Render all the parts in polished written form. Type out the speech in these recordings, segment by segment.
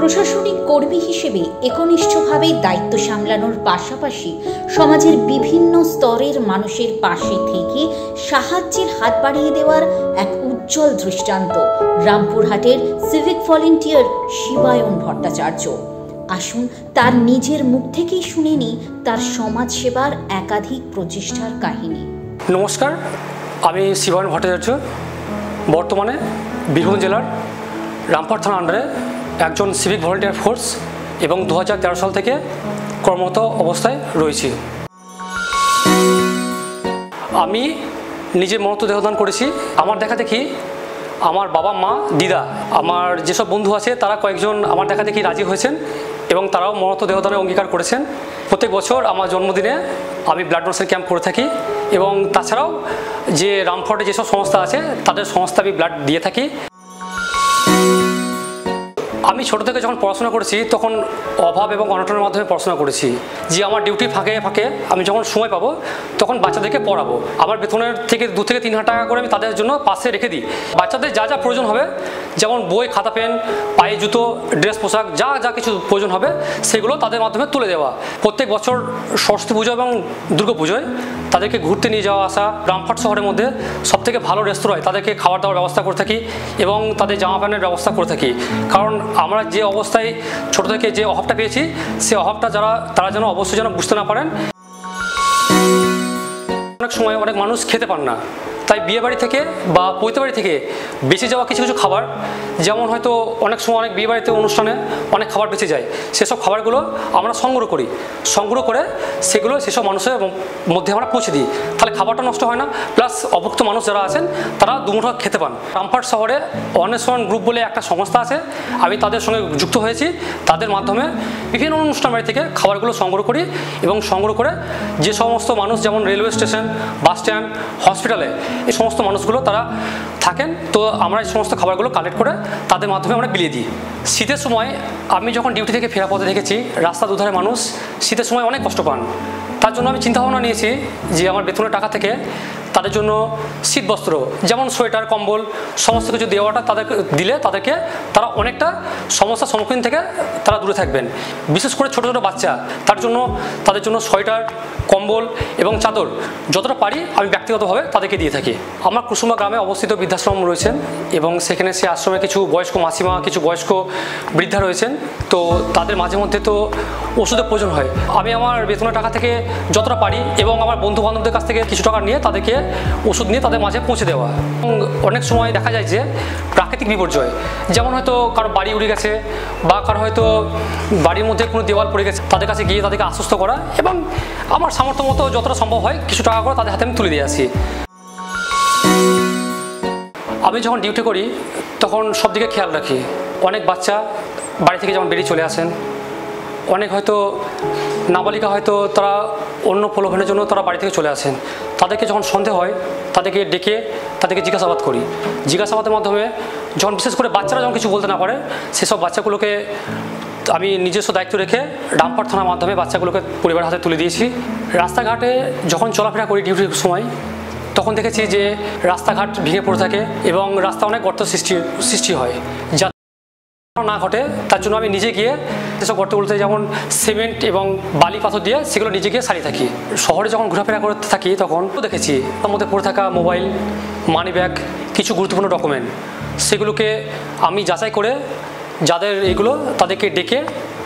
প্রশাসনিক কর্মী হিসেবে একনিষ্ঠভাবে দায়িত্ব সামলানোর পাশাপাশি সমাজের বিভিন্ন স্তরের মানুষের পাশে থেকে সাহায্যের হাত বাড়িয়ে দেওয়ার এক উজ্জ্বল দৃষ্টান্ত রামপুরহাটের সিভিক ভলেন্টিয়ার শিবায়ন ভট্টাচার্য। আসুন তার নিজের মুখ থেকেই শুনে নিই তার সমাজ সেবার একাধিক প্রচেষ্টার কাহিনী। নমস্কার, আমি শিবায়ন ভট্টাচার্য। বর্তমানে বীরভূম জেলার রামপুরহাট থানার আন্ডারে একজন সিভিক ভলেন্টিয়ার ফোর্স এবং 2013 সাল থেকে কর্মরত অবস্থায় রয়েছি। আমি নিজে মনত দেহদান করেছি। আমার দেখা দেখি আমার বাবা মা দিদা আমার যেসব বন্ধু আছে তারা কয়েকজন আমার দেখা দেখি রাজি হয়েছেন এবং তারাও মনত দেহদানের অঙ্গীকার করেছেন। প্রত্যেক বছর আমার জন্মদিনে আমি ব্লাড ডোনেশন ক্যাম্প করে থাকি এবং তাছাড়াও যে রামপুরহাটে যেসব সংস্থা আছে তাদের সংস্থা আমি ব্লাড দিয়ে থাকি। আমি ছোটো থেকে যখন পড়াশোনা করেছি তখন অভাব এবং অনটনের মাধ্যমে পড়াশোনা করেছি। যে আমার ডিউটি ফাঁকে ফাঁকে আমি যখন সময় পাবো তখন বাচ্চাদেরকে পড়াবো। আমার বেতনের থেকে 2 থেকে 3 হাজার টাকা করে আমি তাদের জন্য পাশে রেখে দিই। বাচ্চাদের যা যা প্রয়োজন হবে, যেমন বই, খাতা, পেন, পায়ে জুতো, ড্রেস, পোশাক, যা যা কিছু প্রয়োজন হবে সেগুলো তাদের মাধ্যমে তুলে দেওয়া। প্রত্যেক বছর সরস্বতী পুজো এবং দুর্গা পুজোয় তাদেরকে ঘুরতে নিয়ে যাওয়া আসা। রামপুরহাট শহরের মধ্যে সবথেকে ভালো রেস্তোরাঁয় তাদেরকে খাবার দাবার ব্যবস্থা করে থাকি এবং তাদের জামা প্যান্টের ব্যবস্থা করে থাকি। কারণ আমরা যে অবস্থায় ছোট থেকে যে অভাবটা পেয়েছি সে অভাবটা তারা যেন অবশ্যই যেন বুঝতে না পারেন। অনেক সময় অনেক মানুষ খেতে পান না, তাই বিয়ে বাড়ি থেকে বা পৈতে বাড়ি থেকে বেঁচে যাওয়া কিছু কিছু খাবার, যেমন হয়তো অনেক সময় অনেক বিয়ে বাড়িতে অনুষ্ঠানে অনেক খাবার বেঁচে যায়, সেসব খাবারগুলো আমরা সংগ্রহ করে সেগুলো সেসব মানুষের মধ্যে আমরা পৌঁছে দিই। তাহলে খাবারটা নষ্ট হয় না, প্লাস অভুক্ত মানুষ যারা আছেন তারা দুমুঠো খেতে পান। রামপুরহাট শহরে অন্বেষণ গ্রুপ বলে একটা সংস্থা আছে, আমি তাদের সঙ্গে যুক্ত হয়েছি। তাদের মাধ্যমে বিভিন্ন অনুষ্ঠান বাড়ি থেকে খাবারগুলো সংগ্রহ করি এবং সংগ্রহ করে যে সমস্ত মানুষ যেমন রেলওয়ে স্টেশন, বাস স্ট্যান্ড, হসপিটালে এই সমস্ত মানুষগুলো তারা থাকেন, তো আমরা এই সমস্ত খাবারগুলো কালেক্ট করে তাদের মাধ্যমে আমরা বিলিয়ে দিই। শীতের সময় আমি যখন ডিউটি থেকে ফেরা পথে দেখেছি রাস্তা দুধারে মানুষ শীতের সময় অনেক কষ্ট পান। তার জন্য আমি চিন্তাভাবনা নিয়েছি যে আমার বেতনের টাকা থেকে তাদের জন্য শীত বস্ত্র যেমন সোয়েটার, কম্বল সমস্ত কিছু দেওয়াটা তাদেরকে তারা অনেকটা সমস্যার সম্মুখীন থেকে তারা দূরে থাকবেন। বিশেষ করে ছোটো ছোটো বাচ্চা, তাদের জন্য সোয়েটার, কম্বল এবং চাদর যতটা পারি আমি ব্যক্তিগতভাবে তাদেরকে দিয়ে থাকি। আমার কুসুমা গ্রামে অবস্থিত বৃদ্ধাশ্রম রয়েছেন এবং সেখানে সে আশ্রমে কিছু বয়স্ক মাসিমা, কিছু বয়স্ক বৃদ্ধা রয়েছেন। তো তাদের মাঝে মধ্যে তো ওষুধের প্রয়োজন হয়। আমি আমার বেতনের টাকা থেকে যতটা পারি এবং আমার বন্ধু বান্ধবদের কাছ থেকে কিছু টাকা নিয়ে তাদেরকে ওষুধ নিয়ে তাদের মাঝে পৌঁছে দেওয়া। এবং অনেক সময় দেখা যায় যে প্রাকৃতিক বিপর্যয়, যেমন হয়তো কারো বাড়ি উড়ে গেছে বা কারো হয়তো বাড়ির মধ্যে কোনো দেওয়াল পড়ে গেছে, তাদের কাছে গিয়ে তাদেরকে আশ্বস্ত করা এবং আমার সামর্থ্য মতো যতটা সম্ভব হয় কিছু টাকা করে তাদের হাতে আমি তুলে দিয়ে আসি। আমি যখন ডিউটি করি তখন সব দিকে খেয়াল রাখি। অনেক বাচ্চা বাড়ি থেকে যেমন বেরিয়ে চলে আসেন, অনেক হয়তো নাবালিকা হয়তো তারা অন্য প্রলোভনের জন্য তারা বাড়ি থেকে চলে আসেন। তাদেরকে যখন সন্দেহ হয় তাদেরকে ডেকে তাদেরকে জিজ্ঞাসাবাদ করি। জিজ্ঞাসাবাদের মাধ্যমে যখন বিশেষ করে বাচ্চারা যখন কিছু বলতে না পারে সেসব বাচ্চাগুলোকে আমি নিজস্ব দায়িত্ব রেখে রামপুরহাট থানার মাধ্যমে বাচ্চাগুলোকে পরিবারের হাতে তুলে দিয়েছি। রাস্তাঘাটে যখন চলাফেরা করি ডিউটির সময় তখন দেখেছি যে রাস্তাঘাট ভেঙে পড়ে থাকে এবং রাস্তা অনেক গর্ত সৃষ্টি হয়। যা না ঘটে তার জন্য আমি নিজে গিয়ে সেসব গর্তগুলোতে যেমন সিমেন্ট এবং বালি পাথর দিয়ে সেগুলো নিজে গিয়ে সারিয়ে থাকি। শহরে যখন ঘোরাফেরা করতে থাকি তখন দেখেছি তার মধ্যে পড়ে থাকা মোবাইল, মানি ব্যাগ, কিছু গুরুত্বপূর্ণ ডকুমেন্ট, সেগুলোকে আমি যাচাই করে যাদের এগুলো তাদেরকে ডেকে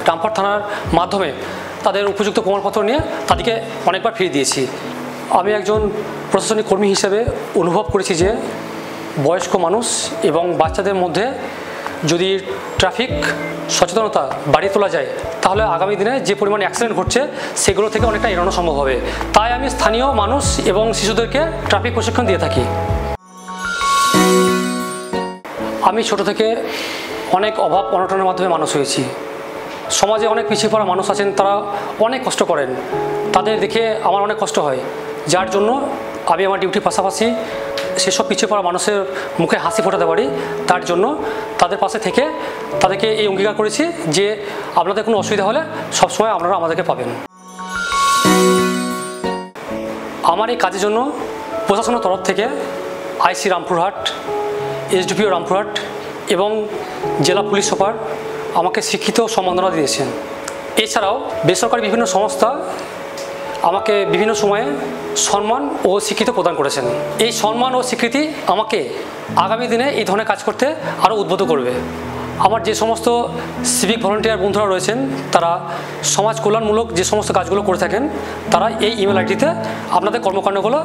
রামপুরহাট থানার মাধ্যমে তাদের উপযুক্ত প্রমাণপত্র নিয়ে তাদেরকে অনেকবার ফিরিয়ে দিয়েছি। আমি একজন প্রশাসনিক কর্মী হিসেবে অনুভব করেছি যে বয়স্ক মানুষ এবং বাচ্চাদের মধ্যে যদি ট্রাফিক সচেতনতা বাড়িয়ে তোলা যায় তাহলে আগামী দিনে যে পরিমাণ অ্যাক্সিডেন্ট ঘটছে সেগুলো থেকে অনেকটা এড়ানো সম্ভব হবে। তাই আমি স্থানীয় মানুষ এবং শিশুদেরকে ট্রাফিক প্রশিক্ষণ দিয়ে থাকি। আমি ছোট থেকে অনেক অভাব অনটনের মাধ্যমে মানুষ হয়েছি। সমাজে অনেক পিছিয়ে পড়া মানুষ আছেন, তারা অনেক কষ্ট করেন, তাদের দেখে আমার অনেক কষ্ট হয়। যার জন্য আমি আমার ডিউটির পাশাপাশি সেসব পিছিয়ে পড়া মানুষের মুখে হাসি ফোটাতে পারি, তার জন্য তাদের পাশে থেকে তাদেরকে এই অঙ্গীকার করেছি যে আপনাদের কোনো অসুবিধা হলে সবসময় আপনারা আমাদেরকে পাবেন। আমার এই কাজের জন্য প্রশাসনের তরফ থেকে আইসি রামপুরহাট, এসডিপিও রামপুরহাট এবং জেলা পুলিশ সুপার আমাকে শিক্ষিত সম্মাননা দিয়েছেন। এছাড়াও বেসরকারি বিভিন্ন সংস্থা আমাকে বিভিন্ন সময়ে সম্মান ও স্বীকৃতি প্রদান করেছেন। এই সম্মান ও স্বীকৃতি আমাকে আগামী দিনে এই ধরনের কাজ করতে আরও উদ্বুদ্ধ করবে। আমার যে সমস্ত সিভিক ভলান্টিয়ার বন্ধুরা রয়েছেন তারা সমাজ কল্যাণমূলক যে সমস্ত কাজগুলো করে থাকেন তারা এই ইমেল আইডিতে আপনাদের কর্মকাণ্ডগুলো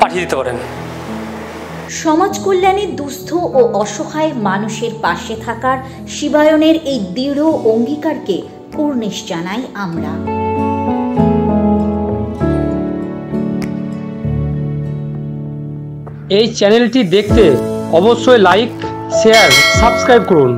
পাঠিয়ে দিতে পারেন। সমাজ কল্যাণে দুস্থ ও অসহায় মানুষের পাশে থাকার শিবায়নের এই দৃঢ় অঙ্গীকারকে কুর্নিশ জানাই আমরা। এই চ্যানেলটি দেখতে অবশ্যই লাইক, শেয়ার, সাবস্ক্রাইব করুন।